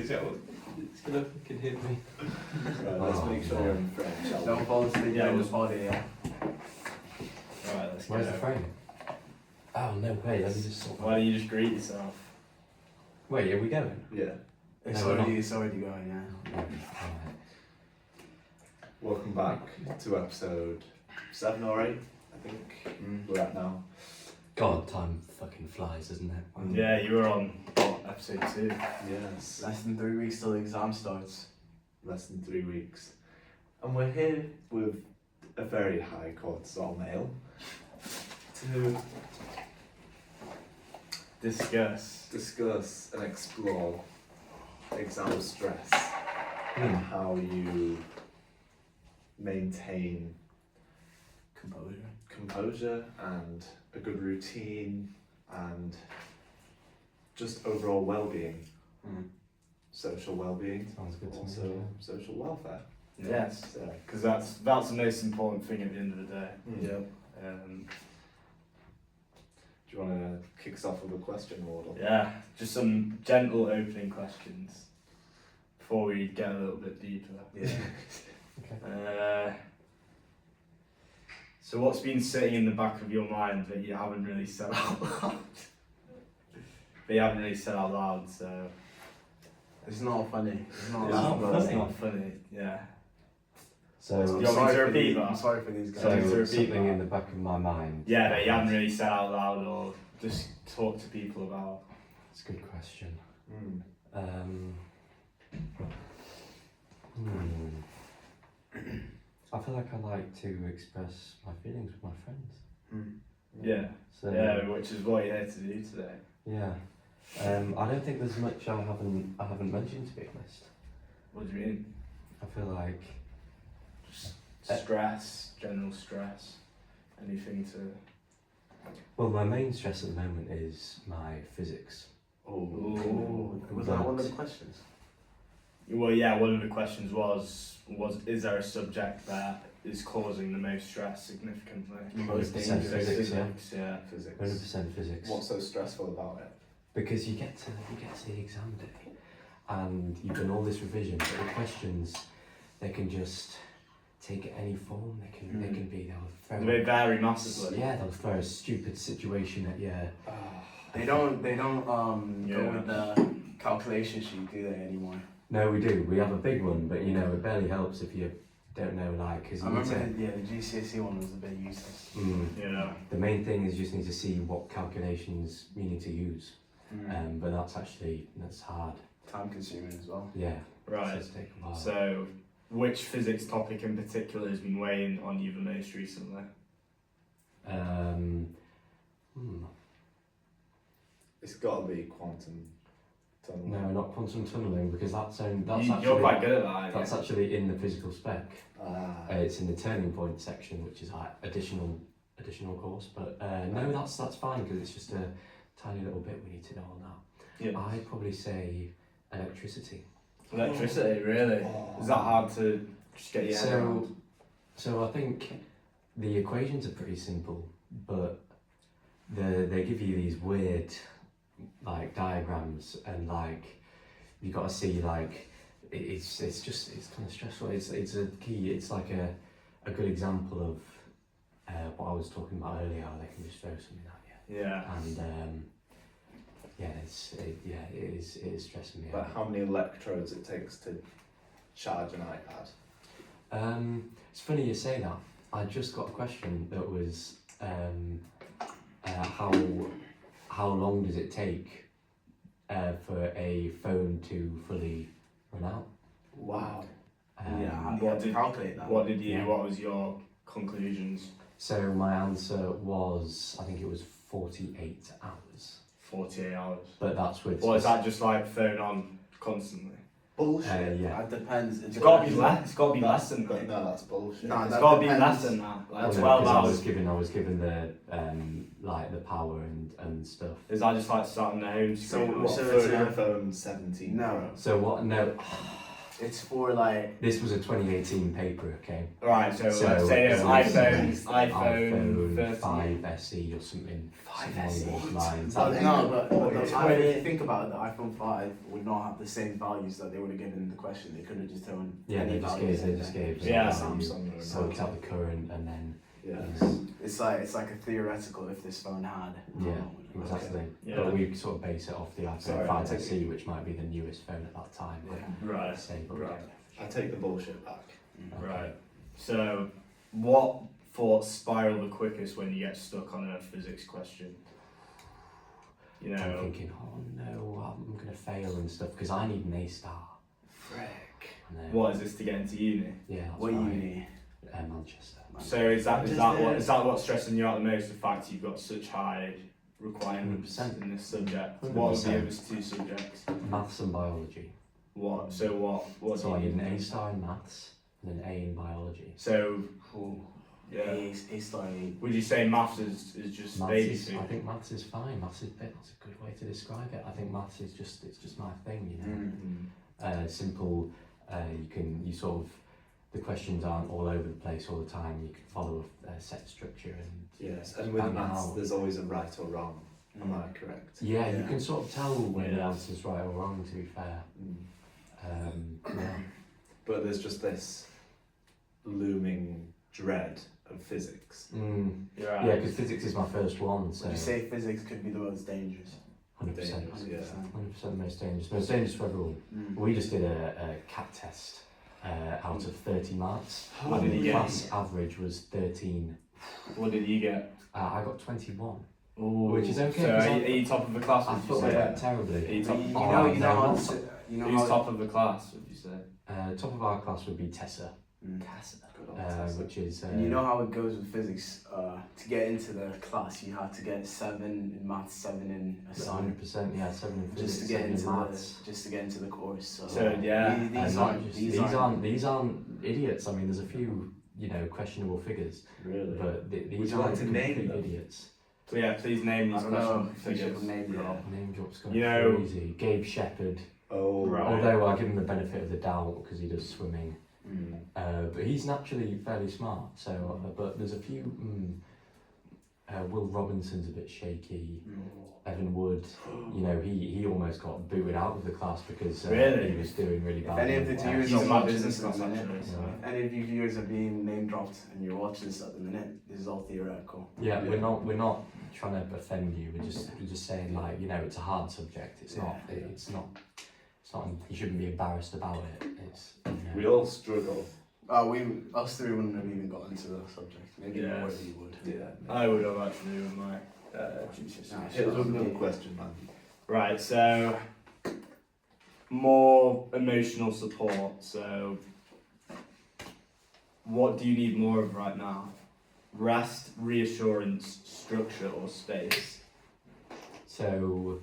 because it's gonna fucking hit me. Right, let's make sure you're in frame, shall we? Don't fall asleep during the party, yeah. Alright, let's go. Where's the frame? Oh no way, let me just sort Why don't you just greet yourself? Wait, are we going? Yeah. It's No, we're already going, yeah. Alright. Welcome back to episode 7 or 8, I think we're at now. God, time fucking flies, doesn't it? Yeah, you were on episode 2. Yes. Less than 3 weeks till the exam starts. Less than 3 weeks. And we're here with a very high cortisol male to discuss and explore exam stress and how you maintain composure and a good routine and just overall well-being, social well-being, Sounds good to also me. social welfare. Yes, So, because that's the most important thing at the end of the day. Yep. do you want to kick us off with a question, Wardle? Yeah, just some gentle opening questions before we get a little bit deeper. Yeah. So what's been sitting in the back of your mind that you haven't really said out loud? So It's not funny. It's not, it's not funny. Yeah. So, Do you want me to repeat that? I'm sorry for these guys. So- so repeat something that. in the back of my mind. Yeah, that you haven't really said out loud or just talk to people about. It's a good question. Mm. I feel like I like to express my feelings with my friends. Yeah. So Yeah, which is what you're here to do today. yeah. I don't think there's much I haven't mentioned, to be honest. What do you mean? I feel like Stress, general stress, anything to. well, my main stress at the moment is my physics. Ooh. Was that one of the questions? Well, yeah. One of the questions was is there a subject that is causing the most stress significantly? Most 100% dangerous. physics, yeah. Yeah. Physics. 100% physics. What's so stressful about it? Because you get to the exam day, and you've done all this revision, but the questions, they can just take any form. They can be They vary massively. yeah, they'll throw a stupid situation at you. They don't go Yeah. with the calculation sheet, do they, anymore? No, we do. We have a big one, but you know it barely helps if you don't know, like, because I remember, the GCSE one was a bit useless. Yeah. The main thing is you just need to see what calculations you need to use. But that's hard. Time consuming as well. Yeah. Right. It does take a while. So, which physics topic in particular has been weighing on you the most recently? It's got to be quantum tunneling. No, not quantum tunneling, because You're quite good at that, aren't you? that's actually in the physical spec. Ah. It's in the turning point section, which is like additional course. But no, that's fine, because it's just a tiny little bit we need to know on that. Yeah. I'd probably say electricity. Electricity, really? Is that hard to just get your head around? So I think the equations are pretty simple, but they give you these weird like diagrams, and like you got to see like it's kind of stressful. It's a key. It's like a good example of what I was talking about earlier. How they can just throw something at you. Yeah. And it is stressing me But out. how many electrodes it takes to charge an iPad? It's funny you say that. I just got a question that was how long does it take for a phone to fully run out? Wow. What did calculate that? What did you? Yeah. What was your conclusions? So my answer was, I think it was 48 hours. 48 hours. But that's with. Or is that just like phone on constantly? Bullshit. Yeah. It depends. It's got to be less. It's got to be less than that. No, that's bullshit. No, It's that got to be depends. less than that. Like Well, no, 12 'cause hours. I was given the like the power and stuff. Is that just like starting the home So screen? what- So So for it's an a- iPhone 17 No. Pro. So what? No. It's for like. This was a 2018 paper, okay? Right, so So, let's say so iPhone 30. 5 SE or something. 5 something along those SE? lines. But I no, think- but the It's iPhone, if 20. you think about it, the iPhone 5 would not have the same values that they would have given in the question. They could have just thrown Yeah, any they just values gave. They in just there. gave. Yeah. Samsung. So it's out the current, and then Yeah. It's like a theoretical if this phone had. yeah, Oh, exactly. Yeah. But we sort of base it off the iPhone Sorry, 5 I take SE, which might be the newest phone at that time. Yeah. Right, Say, but Right. I take the bullshit back. Mm. right. So, what thoughts spiral the quickest when you get stuck on a physics question? You I'm know, thinking, oh no, I'm gonna fail and stuff because I need an A star. Frick. And then, what is this to get into uni? Yeah, that's What right. uni? Manchester. So is that what's stressing you out the most? The fact you've got such high requirements 100%. in this subject. 100%. What are the other two subjects? Maths and biology. What? So what? So do I you need an A star in maths and an A in biology. So Cool. yeah. A star. Would you say maths is just Maths baby is, food? I think maths is fine. Maths is that's a good way to describe it. I think maths is just it's just my thing, you know. Mm. Simple. You sort of the questions aren't all over the place all the time. You can follow a set structure and Yes, and with bang maths, out. there's always a right or wrong. Am I correct? Yeah, you Yeah. can sort of tell when the Yeah. answer's right or wrong. To be fair, yeah. But there's just this looming dread of physics. You're right. Yeah, because physics is my first one, so Would you say physics could be the most dangerous? 100%. Dangerous, yeah. 100% the most dangerous. Most dangerous for everyone. Mm. We just did a CAT test out of 30 marks. What and did you the get? class average was 13. What did you get? I got 21. Ooh. Which is okay, So 'cause are you top of the class? I Would you thought I say? went Are terribly. you top? You Oh, know, no, how not- you know Who's how top of the class? Would you say? Top of our class would be Tessa, Mm. Good old Tesla. which is. And you know how it goes with physics. To get into the class, you had to get 7 in maths, 7 in assignment, 100%, yeah, 7 in physics, just to get 7 in into maths. the course. So, So, yeah. these And aren't just- these aren't idiots. I mean, there's a few, questionable figures, Really? but Would these you like aren't to name complete them? idiots. So yeah, please name I these don't know questions. if you should name drop. Name drops going You know- crazy. Gabe Shepherd, Oh, Right. although I give him the benefit of the doubt because he does swimming. Mm. But he's naturally fairly smart. So, but there's a few. Will Robinson's a bit shaky. Mm. Evan Wood, he almost got booted out of the class because Really? he was doing really If bad. any of the viewers He's are in my watching business this at class the minute, actually. So. Yeah. if any of you viewers are being name dropped and you're watching this at the minute, this is all theoretical. Yeah, Yeah. we're not trying to offend you. We're just saying it's a hard subject. It's not. It's not. You shouldn't be embarrassed about it. It's. we all struggle. Us three wouldn't have even got into the subject. Maybe Yeah. more you would. Yeah. I would have actually with my GCSE. Nah, Hit us with another question, man. Right, so more emotional support. So, what do you need more of right now? Rest, reassurance, structure, or space? So,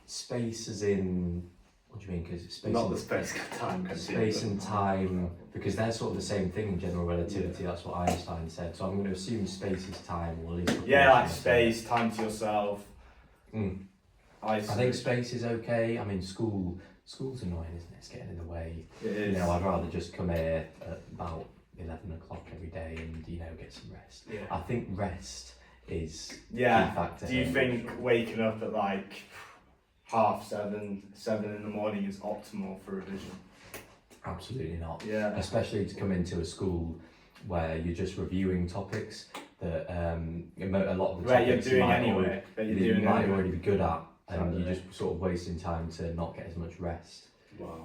space as in what do you mean? Because space. Not and, the space time. space and time, because they're sort of the same thing in general relativity. That's what Einstein said. So I'm going to assume space is time, or at least. Yeah, like proportional. space, time to yourself. Mm. I Isolate. think space is okay. I mean, school's annoying, isn't it? It's getting in the way. It is. I'd rather just come here at about 11 o'clock every day and get some rest. Yeah. I think rest is Yeah. key factor. Do you here. think waking up at like 7:30 in the morning is optimal for revision? Absolutely not. Yeah. Especially to come into a school where you're just reviewing topics that a lot of the Right, you're topics doing might anyway. That already, you're doing you might anyway. already be good at, and Totally. you're just sort of wasting time to not get as much rest. Wow.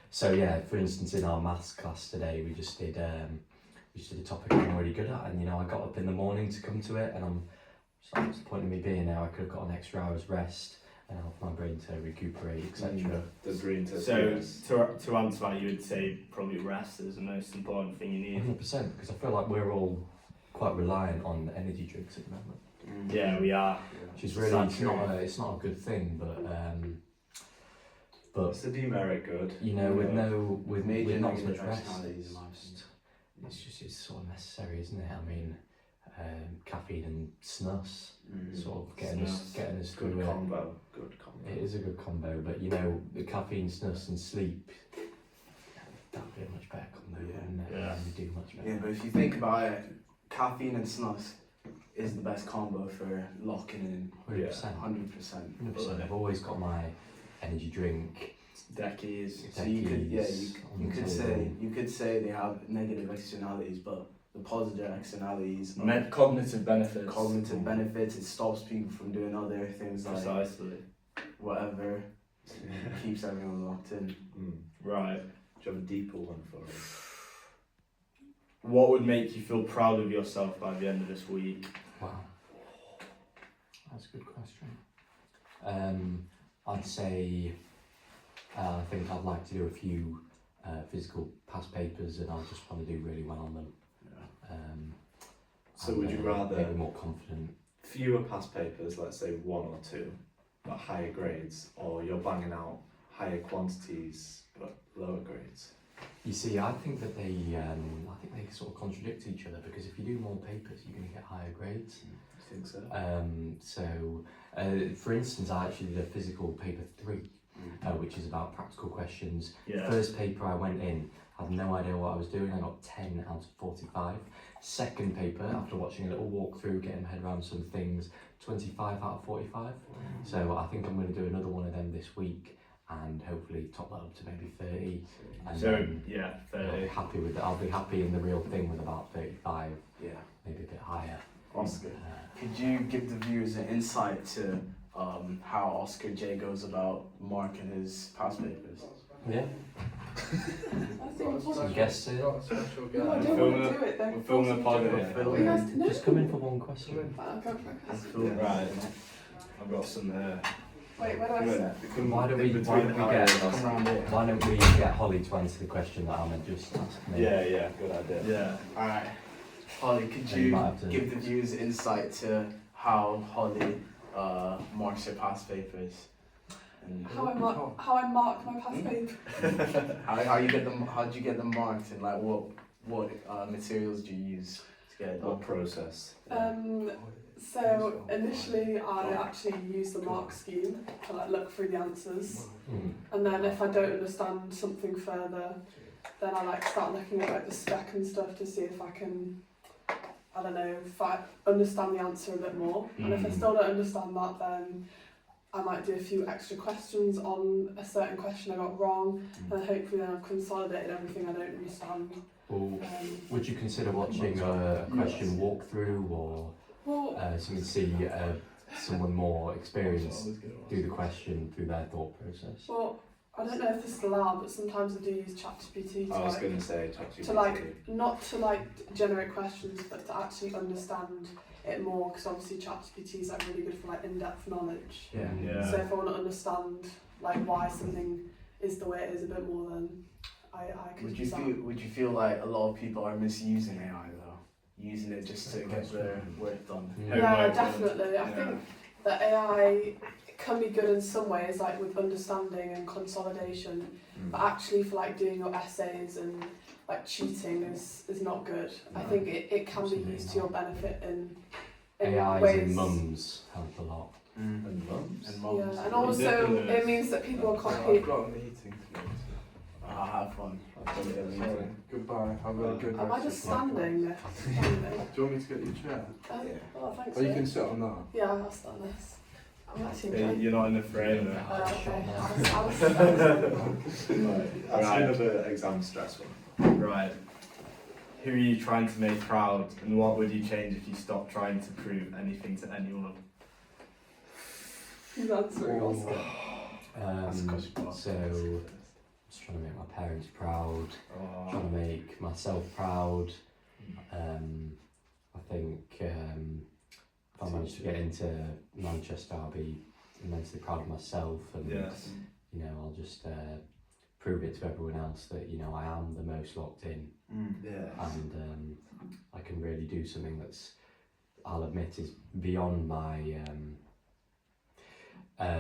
So yeah, for instance, in our maths class today, we just did a topic I'm already good at, and I got up in the morning to come to it, and what's the point of me being there? I could have got an extra hour's rest and help my brain to recuperate, etc. The green to So to answer that, you would say probably rest is the most important thing you need. 100%, because I feel like we're all quite reliant on energy drinks at the moment, Mm. Yeah, we are. which is Is really that it's true? not a good thing, but What's the demerit good? with Major not as negative much rest, externalities in life. it's sort of necessary, isn't it? I mean, caffeine and snus, Mm. sort of getting us Good through it. combo. Good combo. It is a good combo, but you know, the caffeine, snus, and sleep, that'd be a much better combo, Yeah. wouldn't it? Yeah. We do much better. Yeah, but if you think about it, caffeine and snus is the best combo for locking in 100%. 100%. 100%. I've always got my energy drink. Decades. So you could, yeah, you could say they have negative externalities, but the positive externalities are Cognitive benefits. cognitive benefits. It stops people from doing other things like Precisely. whatever. Keeps everyone locked in. Right. Do you have a deeper one for us? What would make you feel proud of yourself by the end of this week? Wow. That's a good question. I'd say I think I'd like to do a few physical past papers, and I just want to do really well on them. So and, would you rather be more confident? fewer past papers, let's say 1 or 2, but higher grades, or you're banging out higher quantities but lower grades? You see, I think that they sort of contradict each other, because if you do more papers, you're going to get higher grades. You think so? For instance, I actually did a physical paper 3, which is about practical questions. Yeah. First paper I went in, had no idea what I was doing. I got 10 out of 45. Second paper, after watching a little walkthrough, getting my head around some things, 25 out of 45. So I think I'm going to do another one of them this week, and hopefully top that up to maybe 30. And So then yeah, I'll be 30. happy with it. I'll be happy in the real thing with about 35, Yeah. maybe a bit higher. Oscar, Uh, could you give the viewers an insight to how Oscar J goes about marking his past papers? yeah, some guests here. Got a special guy. No, I don't Filming want to do it. They're We're filming a forcing me to podcast. do it. Filming. You guys know. Just come in for one question. I'll go for it. Yeah. Right. I've got some there. Wait, where do I sit? Why don't we get Come around here. Why don't we get Holly to answer the question that Ahmed just asked me? Yeah, good idea. Yeah. Alright. Holly, could And you you might have to- give the viewers insight to how Holly marks her past papers? And How I mark my past paper. how you get them? How do you get them marked? And like what materials do you use to get it What done? process? So initially I actually use the mark scheme to like look through the answers, Mm. and then if I don't understand something further, then I like start looking at like the spec and stuff to see if I can, I don't know, if I understand the answer a bit more. And if I still don't understand that, then I might do a few extra questions on a certain question I got wrong, and hopefully then I've consolidated everything I don't understand. Well, would you consider watching a question walkthrough, or something to see someone more experienced do the question through their thought process? Well, I don't know if this is allowed, but sometimes I do use ChatGPT to I was like, going to say ChatGPT. to like not to like generate questions, but to actually understand it more. Because obviously ChatGPT is like really good for like in-depth knowledge. Yeah. Yeah. So if I want to understand like why something is the way it is a bit more, then I could Would you use that. feel? Would you feel like a lot of people are misusing AI though? Using it just to get their work done. Yeah, Homework, definitely. I yeah. think that AI can be good in some ways, like with understanding and consolidation, but actually for like doing your essays and like cheating is not good. I No. think it can be used to your benefit in AIs ways. and mums help a lot. And mums? And mums. Yeah, and also it means that people are copying. I've got a meeting to go to. I'll have fun. Sorry. Goodbye. Have a good Am I rest just of my day. standing there? Standing. Do you want me to get you a chair? Oh, thanks. Or you mate. can sit on that. Yeah, I'll stand this. I'm actually Hey, enjoying. you're not in the frame there. Okay. I'll That's Right. another exam stress one. Right. Who are you trying to make proud, and what would you change if you stopped trying to prove anything to anyone? Who's answering Oscar? That's a question mark. So, just trying to make my parents proud, Oh. trying to make myself proud. I think if I manage to get into Manchester, I'll be immensely proud of myself, and Yes. you know, I'll just prove it to everyone else that, you know, I am the most locked in, Yeah. and I can really do something that's, I'll admit, is beyond my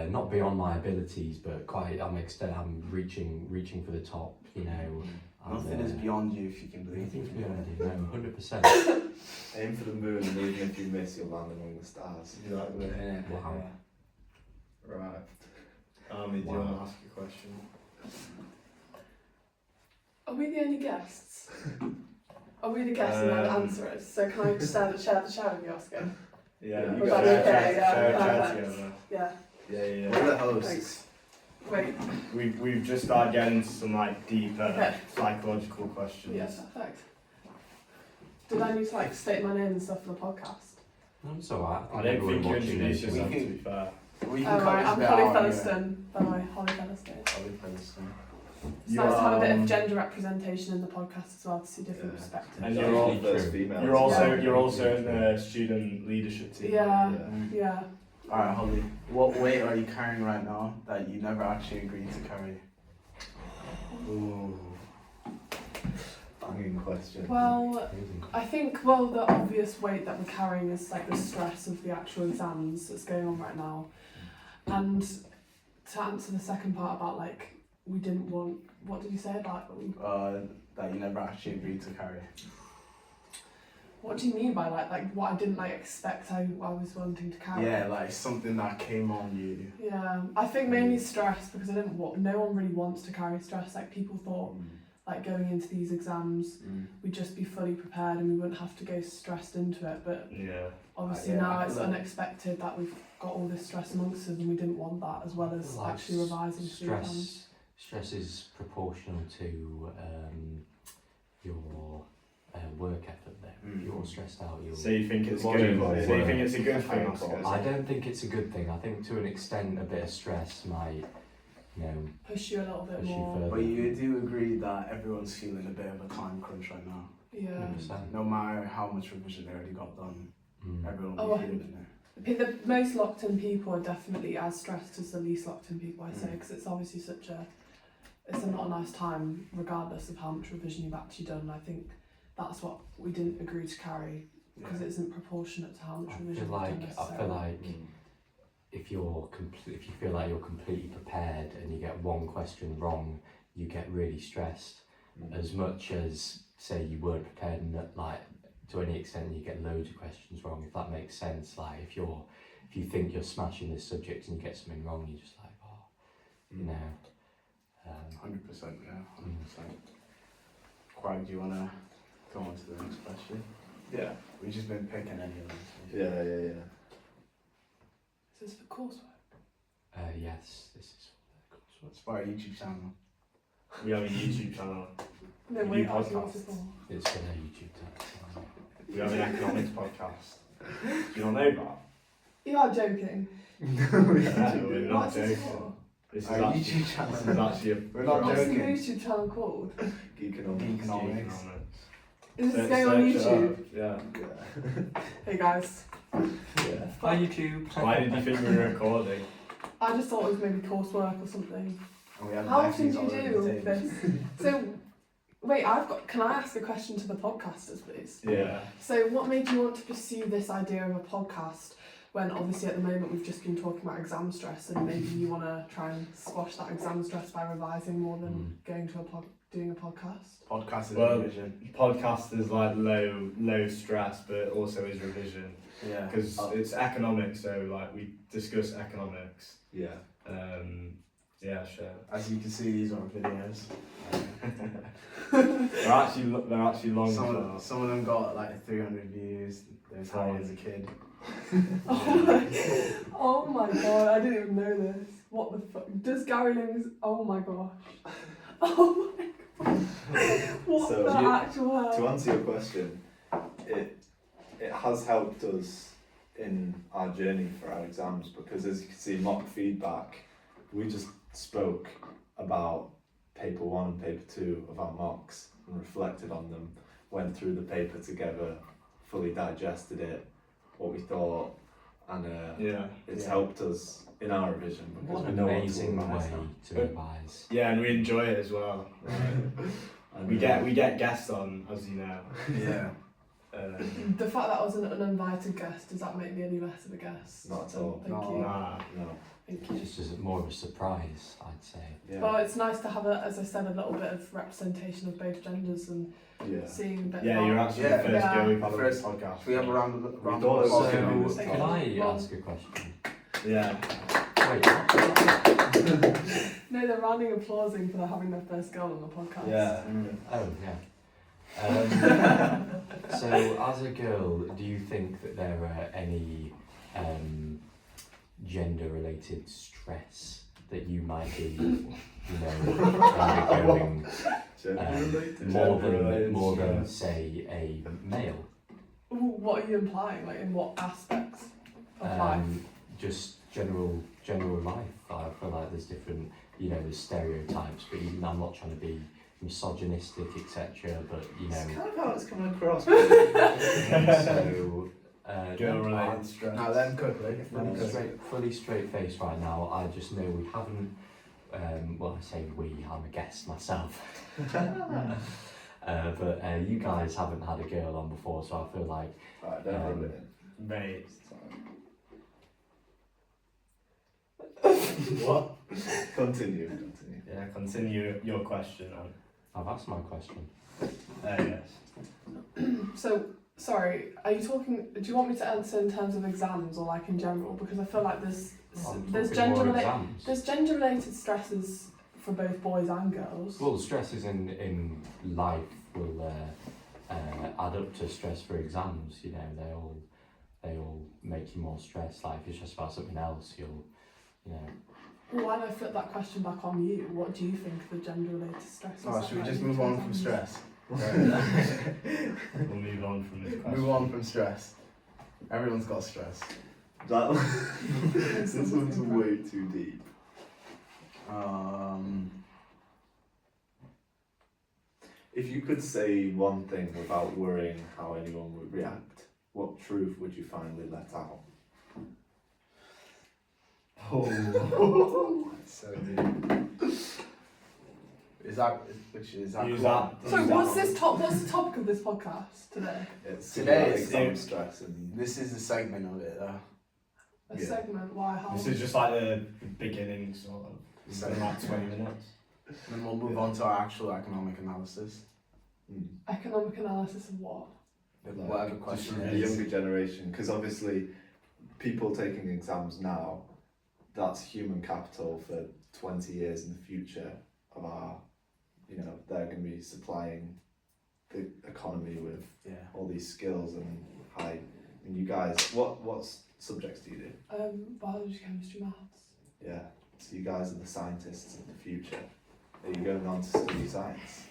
not beyond my abilities, but quite I'm reaching for the top. You know, Nothing is beyond you if you can believe. Nothing's beyond you, no, 100%. Aim for the moon, and even if you miss, you'll land among the stars. Exactly. Yeah. Wow. Right. Army, do you want to ask a question? Are we the only guests? Are we the guests and they're the answerers? So can I just share the chair with you, Oscar? Yeah, Was that okay? Yeah, perfect. together. Yeah. Yeah. We're the hosts. Thanks. Wait. We've just started getting into some like deeper Okay. psychological questions. Yeah, perfect. Did I need to like state my name and stuff for the podcast? No, it's alright. I don't think you introduced We yourself, can- to be fair. We Oh, can cut right, this I'm bit Holly out anyway. Featherstone. By the way, Holly Featherstone. Holly Featherstone. It's You nice to have a bit are, of gender representation in the podcast as well to see different Yeah. perspectives. And You're you're all all- first female. You're also in the student leadership team. Yeah. Mm. Yeah. Alright, Holly. What weight are you carrying right now that you never actually agreed to carry? Ooh. Banging question. Well, I think, the obvious weight that we're carrying is like the stress of the actual exams that's going on right now. And to answer the second part about like, we didn't want, what did you say about, That you never actually agreed to carry. what do you mean by like what I didn't like expect I was wanting to carry? Yeah, like something that came on you. Yeah, I think mainly stress because I didn't want, no one really wants to carry stress. Like people thought like going into these exams, we'd just be fully prepared and we wouldn't have to go stressed into it. But Yeah. obviously Yeah, now I it's feel like- unexpected that we've got all this stress amongst us and we didn't want that, as well as Like actually revising for the exams. Stress is proportional to your work effort there. If you're stressed out, you'll... So you think it's The good? logical So you think way. it's a good thing, Oscar? I don't think it's a good thing. I think to an extent a bit of stress might, Push you a little bit push you more. further. But you do agree that everyone's feeling a bit of a time crunch right now. Yeah. 100%. No matter how much revision they already got done, everyone will Oh, be feeling it. The most locked in people are definitely as stressed as the least locked in people, I say, because it's obviously it's not a nice time regardless of how much revision you've actually done. I think that's what we didn't agree to carry because it isn't proportionate to how much I revision feel you've done like necessarily. if you feel like you're completely prepared and you get one question wrong, you get really stressed. As much as say you weren't prepared and like to any extent you get loads of questions wrong, if that makes sense. Like if you think you're smashing this subject and you get something wrong, you're just like, 100%, yeah, 100%. Quag, do you want to go on to the next question? Yeah. We've just been picking any of them. Yeah. Is this for coursework? yes, this is It's for our YouTube channel. We have a YouTube channel. No, We wait, do I was podcasts. it's for their YouTube channel. We have an economics podcast. Do you not know that? You are joking. No, we're not What's this joking. for? This is Our actually, YouTube channel. this is actually a We're not What's the joking. YouTube channel called? Geekonomics. Economics. Is this Search- going on search it YouTube? up, Yeah. Hey guys. Yeah. Hi YouTube. Why did you think we were recording? I just thought it was maybe coursework or something. And we have How Becky's often do you all over do the table. this? So, wait, can I ask a question to the podcasters, please? Yeah. So, what made you want to pursue this idea of a podcast when obviously at the moment we've just been talking about exam stress and maybe you want to try and squash that exam stress by revising more than going to doing a podcast? Podcast is Well, revision. Podcast is like low stress, but also is revision Yeah. because it's economics. So like we discuss economics. Yeah. Yeah, sure. As you can see, these are videos. They're actually long. as well. Some of them got like 300 views. There's Harry as a kid. Oh my god, I didn't even know this. What the fuck? Does Gary Lewis? Oh my gosh. Oh my god. What So the you- actual hell? To answer your question, it has helped us in our journey for our exams because as you can see, mock feedback, we just spoke about paper 1 and paper 2 of our mocks and reflected on them, went through the paper together, fully digested it, what we thought, and it's helped us in our revision because What we an know amazing what to way revise to revise. Yeah, and we enjoy it as well. and, We get guests on, as you know. Yeah. The fact that I was an uninvited guest, does that make me any less of a guest? Not at all. Thank No. you. Nah. no. Thank you. Just more of a surprise, I'd say. Yeah. Well, it's nice to have, as I said, a little bit of representation of both genders and Yeah. seeing a bit Yeah, of you're art. actually Yeah. the first Yeah. girl we've had on First- this podcast. Should we have a round of thought it applause? was So, gonna be this Thank can I you. ask a question? Yeah. Wait. No, they're rounding applauding for having their first girl on the podcast. Yeah. Oh, yeah. So, as a girl, do you think that there are any gender-related stress that you might be, undergoing more than say a male? Ooh, what are you implying? Like, in what aspects of life? Just general life. I feel like there's different, there's stereotypes, but even I'm not trying to be misogynistic, etc. But It's kind of how it's coming across. so Girl-related stress. Now then, quickly. fully straight face right now. I just know we haven't. Well, I say we. I'm a guest myself. But you guys haven't had a girl on before, so I feel like. Alright, don't rub it in. Mate. What? Continue. Yeah, continue your question, man. I've asked my question. Yes. So, sorry, are you talking? Do you want me to answer in terms of exams or like in general? Because I feel like there's gender-related stresses for both boys and girls. Well, stresses in life will add up to stress for exams. They all make you more stressed. Like if you're stressed about something else, you'll. Well, why don't I flip that question back on you? What do you think the gender-related stresses? Oh, should we just move on from stress? We'll move on from this question. Move on from stress. Everyone's got stress. This one's way too deep. If you could say one thing without worrying how anyone would react, what truth would you finally let out? Oh. So deep. Is that Use cool? that. So what's the topic of this podcast today? It's Today like is- exam stress and This is a segment of it, though. A Yeah. segment? Why? How? This is just like the beginning, sort of. It's been like 20 minutes. Then we'll move on to our actual economic analysis. Economic analysis of what? Whatever question the it is. younger generation, because obviously people taking exams now, that's human capital for 20 years in the future of our, they're going to be supplying the economy with Yeah. all these skills and high. I mean, you guys, what subjects do you do? Biology, chemistry, maths. Yeah, so you guys are the scientists of the future. Are you going on to study science?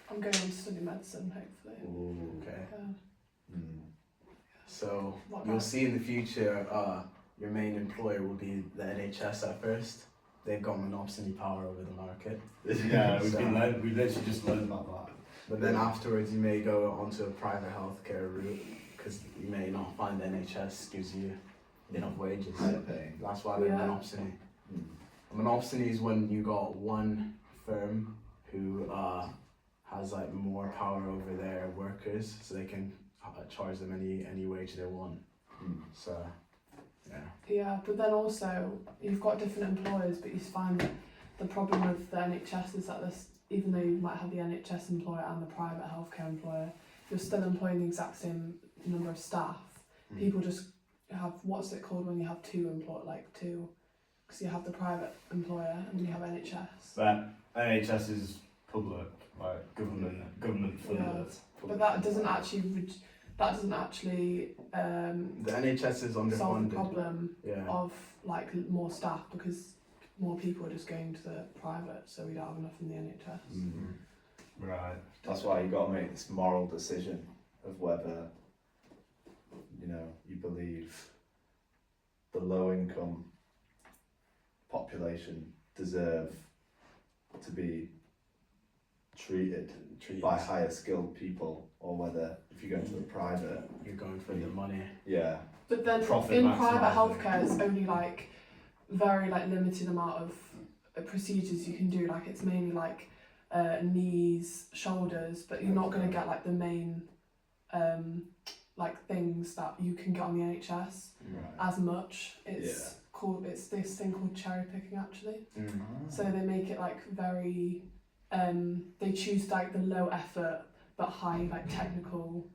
I'm going on to study medicine, hopefully. Ooh. Okay. Yeah. So What you'll about- see in the future, your main employer will be the NHS at first. They've got monopoly power over the market. Yeah, So- we literally just learned about that. But then afterwards, you may go onto a private healthcare route because you may not find the NHS gives you enough wages. Higher paying. That's why they're Yeah. monopoly. Mm. A monopoly is when you got one firm who has like more power over their workers, so they can charge them any wage they want. Mm. So, yeah. Yeah, but then also you've got different employers, but you find that the problem with the NHS is that this, even though you might have the NHS employer and the private healthcare employer, you're still employing the exact same number of staff. Mm. People just have, what's it called when you have two, because you have the private employer and then you have NHS. But NHS is public, like government funded. But that doesn't actually The NHS is solve the underfunded. problem Yeah. of like more staff, because more people are just going to the private, so we don't have enough in the NHS. Mm. Right. That's why you got to make this moral decision of whether, you believe the low income population deserve to be treated by higher skilled people, or whether if you go into the private, You're going for the money. yeah, But then Profit in maximising. private healthcare, it's only like very like limited amount of procedures you can do. Like it's mainly like knees, shoulders, but you're not going to get like the main like things that you can get on the NHS right. as much. It's called, it's this thing called cherry picking actually. Mm. So they make it like very, they choose like the low effort but high like technical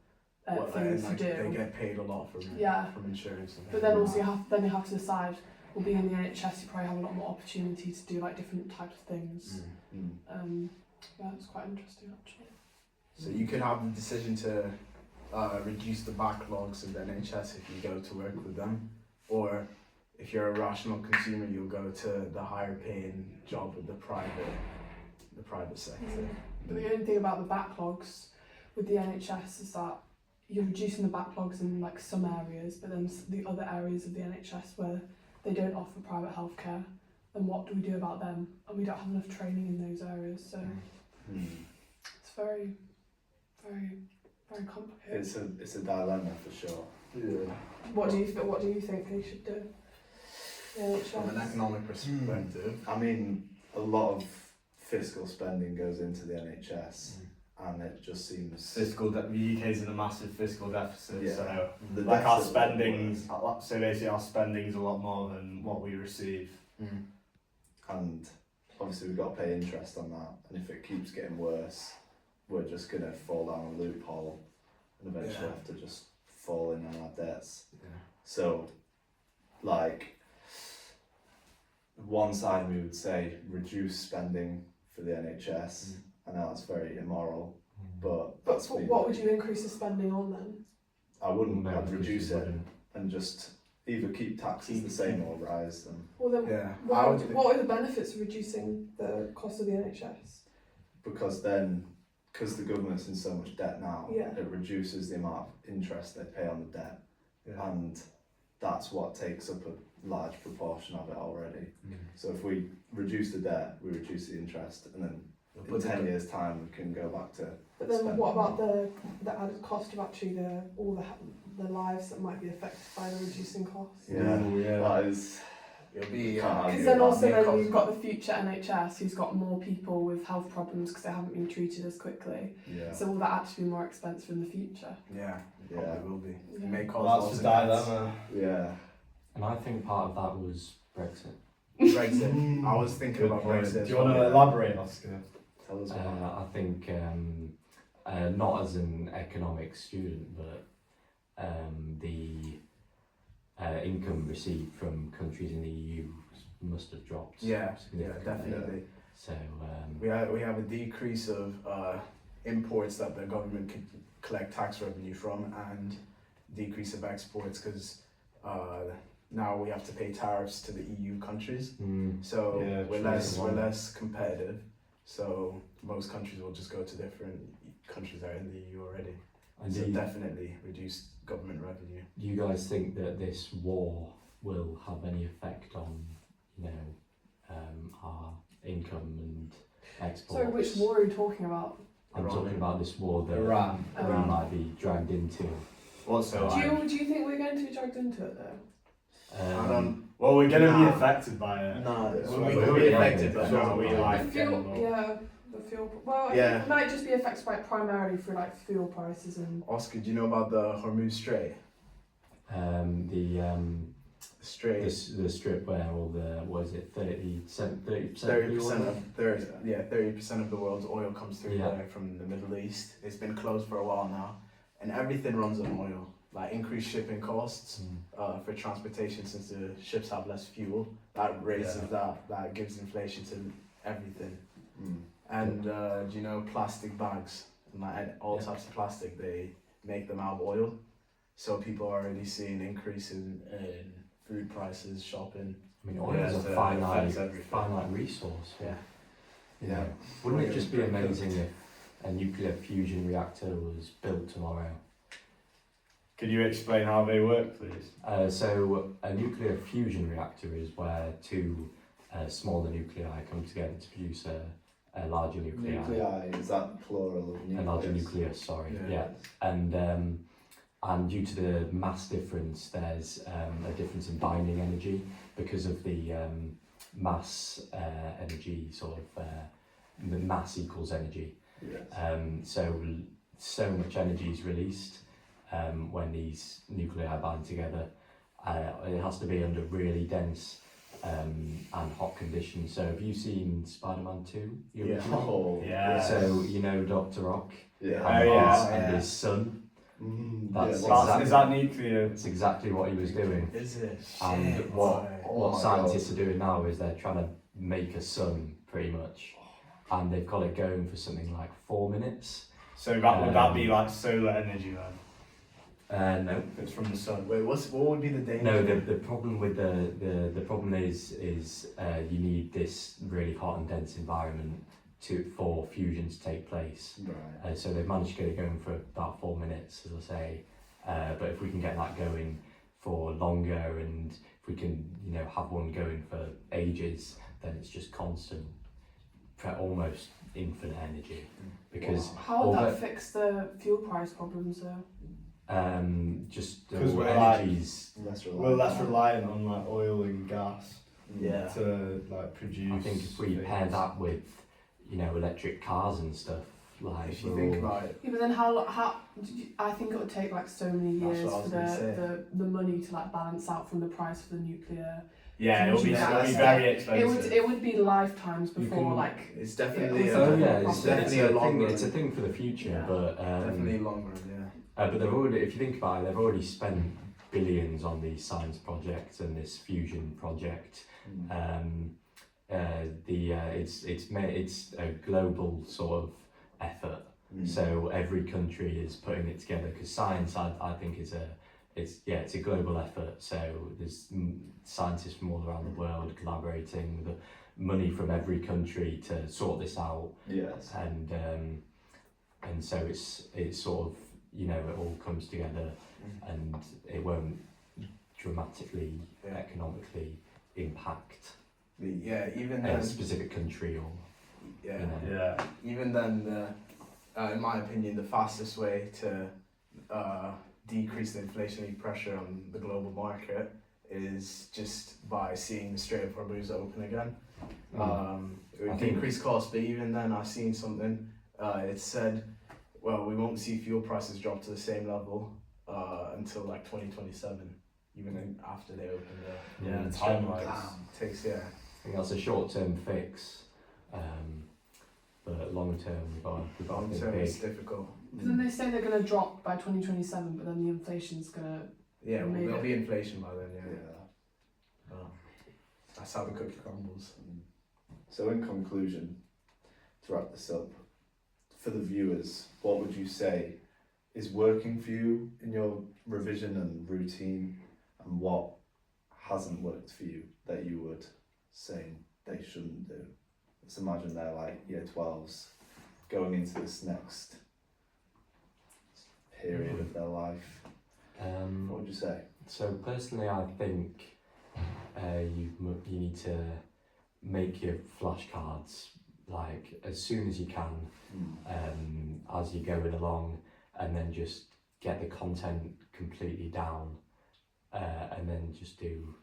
Well, things like, to do. they get paid a lot from insurance. And But then also you have to decide. Well, being in the NHS, you probably have a lot more opportunity to do like different types of things. Yeah, it's quite interesting actually. So you could have the decision to reduce the backlogs of the NHS if you go to work with them, or if you're a rational consumer, you'll go to the higher paying job with the private sector. But the only thing about the backlogs with the NHS is that you're reducing the backlogs in like some areas, but then the other areas of the NHS where they don't offer private healthcare, then what do we do about them? And we don't have enough training in those areas, so it's very, very, very complicated. It's a dilemma for sure. Yeah. What do you think they should do? The NHS? From an economic perspective, I mean, a lot of fiscal spending goes into the NHS, and it just seems The UK's in a massive fiscal deficit, Yeah. so the like our deficit spendings, so basically our spending's a lot more than what we receive. and obviously we've got to pay interest on that, and if it keeps getting worse, we're just gonna fall down a loophole and eventually have to just fall in on our debts. So, like, one side we would say reduce spending for the NHS. I know that's very immoral, but that's what would you increase the spending on then? I wouldn't. No, I'd because reduce you it wouldn't. and just either keep taxes the same or rise them, Well then, yeah. what are the benefits of reducing the cost of the NHS? because the government's in so much debt now, Yeah. it reduces the amount of interest they pay on the debt, Yeah. and that's what takes up a large proportion of it already. So if we reduce the debt, we reduce the interest, and then in 10 years' time we can go back to. But then spend what about more. the added cost of actually all the lives that might be affected by the reducing costs? Yeah, Yeah. that is. It'll be Can't argue Because then with also that. then cost. you've got the future NHS who's got more people with health problems because they haven't been treated as quickly. Yeah. So will that actually be more expensive in the future? Yeah, it Yeah. probably will be. It Yeah. may cause Well, lots that's of the deaths. dilemma. Yeah. And I think part of that was Brexit. Brexit. I was thinking Good about point. Brexit. Do you want to elaborate, Oscar? Tell us about I think not as an economics student, but the income received from countries in the EU must have dropped. Yeah, significantly. definitely. So We have a decrease of imports that the government could collect tax revenue from, and decrease of exports because now we have to pay tariffs to the EU countries. So Yeah, we're true. less competitive. So most countries will just go to different countries that are in the EU already. and So do definitely reduce government revenue. you guys think that this war will have any effect on, our income and exports? Sorry, which war are you talking about? I'm Iran. talking about this war that Iran. we might be dragged into. What's so Do you think we're going to be dragged into it though? I don't. Well, we're going to be Nah. affected by it. No, We'll we'll be affected, but but not we not like The fuel, general. yeah, the fuel. Well, I Yeah. think it might just be affected by it primarily through like fuel prices and. Oscar, do you know about the Hormuz Strait? The strip where all the 30% 30% of the world's oil comes through Yeah. there from the Middle East. It's been closed for a while now, and everything runs on oil. Like increased shipping costs for transportation, since the ships have less fuel. That raises that gives inflation to everything. And do you know plastic bags and like all types of plastic? They make them out of oil, so people are already seeing increase in food prices, shopping. I mean, oil Yeah, is a it finite affects everything. resource. Yeah. Yeah. Wouldn't it just be amazing if a nuclear fusion reactor was built tomorrow? Could you explain how they work, please? So a nuclear fusion reactor is where two smaller nuclei come together to produce a larger nuclei. Nuclei, is that plural of A nucleus? larger nucleus, sorry. Yeah. Yeah. And due to the mass difference, there's a difference in binding energy because of the mass energy sort of the mass equals energy. Yes. So much energy is released when these nuclei bind together, It has to be under really dense and hot conditions. So have you seen Spider-Man 2? The Yeah. original? Oh, Yeah. So you know Dr. Rock yeah. Oh, yeah. and his son. That's yeah, exactly- Is that nuclear? It's exactly what he was doing. Is it? And Shit. what Oh my scientists are doing now is they're trying to make a sun, pretty much, and they've got it going for something like 4 minutes. So that would that be like solar energy then? No. If it's from the sun. Wait, what would be the danger? No, the problem with the problem is you need this really hot and dense environment for fusion to take place. Right. So they've managed to get it going for about 4 minutes, as I say. But if we can get that going for longer, and if we can, have one going for ages, then it's just constant, almost infinite energy. Because How would all that fix the fuel price problems though? just 'Cause all we're like- energies. We're less reliant on like oil and gas Yeah. to like produce. I think if we things. pair that with, electric cars and stuff, like If you we're think all- about it, Yeah, but then how I think it would take like so many That's years what I for was gonna say. the money to like balance out from the price of the nuclear. Yeah, it'll be Yeah. very It expensive. would be lifetimes You before can- like it's definitely Yeah, Oh a- yeah, it's it's definitely a a long thing. run. It's a thing for the future, Yeah. but definitely long run. Yeah. but they've already, if you think about it, they've already spent billions on these science projects and this fusion project. It's a global sort of effort. So every country is putting it together, because science, I think, it's a global effort. So there's scientists from all around the world collaborating with the money from every country to sort this out, Yes. and so it's sort of, it all comes together, and it won't dramatically Yeah. economically impact Yeah. Even a then. specific country or Yeah. Yeah. Even then, in my opinion, the fastest way to decrease the inflationary pressure on the global market is just by seeing the Strait of Hormuz open again. It I would think- decrease costs, but even then, I've seen something. It said, well, we won't see fuel prices drop to the same level until like 2027, even after they open the. Yeah, Mm. time-wise. Takes yeah. I think that's a short-term fix, but long-term we've got Long a term, big. it's difficult. But then they say they're going to drop by 2027, but then the inflation's going to. Yeah, well, Maybe. there'll be inflation by then. Yeah. Yeah. That's how the cookie crumbles. So in conclusion, to wrap this up, for the viewers, what would you say is working for you in your revision and routine, and what hasn't worked for you that you would say they shouldn't do? Let's imagine they're like year 12s going into this next period of their life. What would you say? So personally, I think you need to make your flashcards like as soon as you can, as you're going along, and then just get the content completely down, and then just do.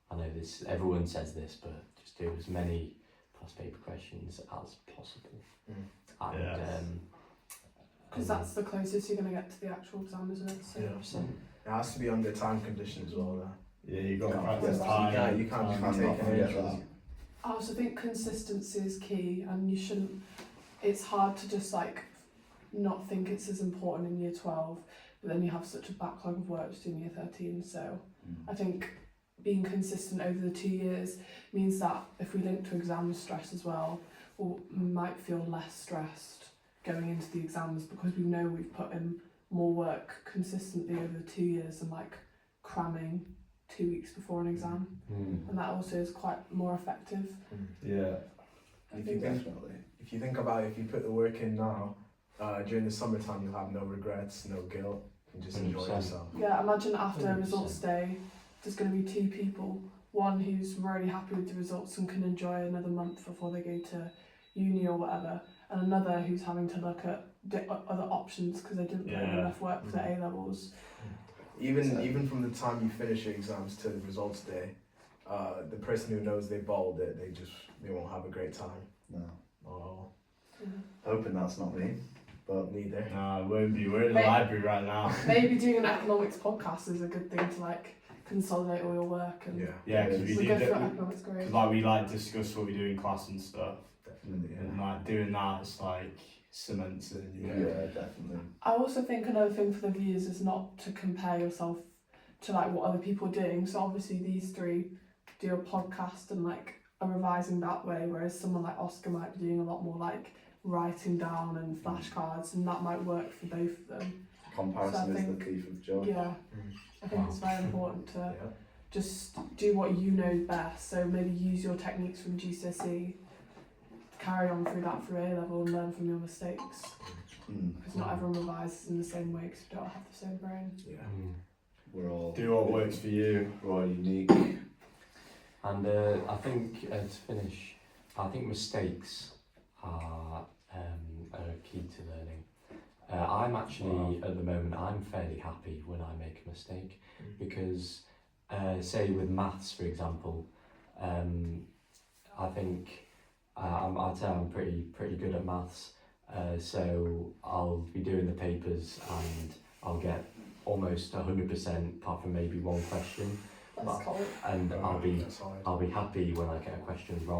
I know this. Everyone says this, but just do as many past paper questions as possible, and Yes. Because that's the closest you're going to get to the actual exam, isn't it? So. 100%. It has to be under time conditions as well. Though. Yeah, you got to Can't practice forget time. that. You can't time. take any forget risks. that. I also think consistency is key, and you shouldn't. It's hard to just like not think it's as important in year 12, but then you have such a backlog of work to do in year 13. So I think being consistent over the 2 years means that if we link to exam stress as well, we might feel less stressed going into the exams, because we know we've put in more work consistently over the 2 years than like cramming 2 weeks before an exam, and that also is quite more effective. Yeah. I If think you think, Definitely. if you think about it, if you put the work in now, during the summertime you'll have no regrets, no guilt, and just enjoy 100%. yourself. Yeah, imagine after 100%. results day, there's going to be 2 people. One who's really happy with the results and can enjoy another month before they go to uni or whatever, and another who's having to look at other options because they didn't put in Yeah. enough work for their A levels. Even from the time you finish your exams to the results day, the person who knows they bowled it, they won't have a great time. No. Oh, Hoping that's not me, but neither. Nah, it won't be. We're in the Mate. library right now. Maybe doing an economics podcast is a good thing to like consolidate all your work and Yeah, because we we go do through that. economics grade. Because like we like discuss what we do in class and stuff, Definitely, and like doing that, it's like cements it in your yeah, definitely. I also think another thing for the viewers is not to compare yourself to like what other people are doing. So obviously these three do a podcast and like are revising that way, whereas someone like Oscar might be doing a lot more like writing down and flashcards, and that might work for both of them. Comparison So I is think- the thief of joy. Yeah, I think Wow. it's very important to Yeah. just do what you know best. So maybe use your techniques from GCSE, carry on through that through A level and learn from your mistakes. Because not everyone revises in the same way because we don't have the same brain. Mm. We're all do what works for you. We're all unique. And I think to finish, I think mistakes are key to learning. I'm actually at the moment I'm fairly happy when I make a mistake because say with maths for example, I think I'd say I'm pretty good at maths. So I'll be doing the papers and I'll get almost 100% apart from maybe one question. That's cool. And I'll be happy when I get a question wrong.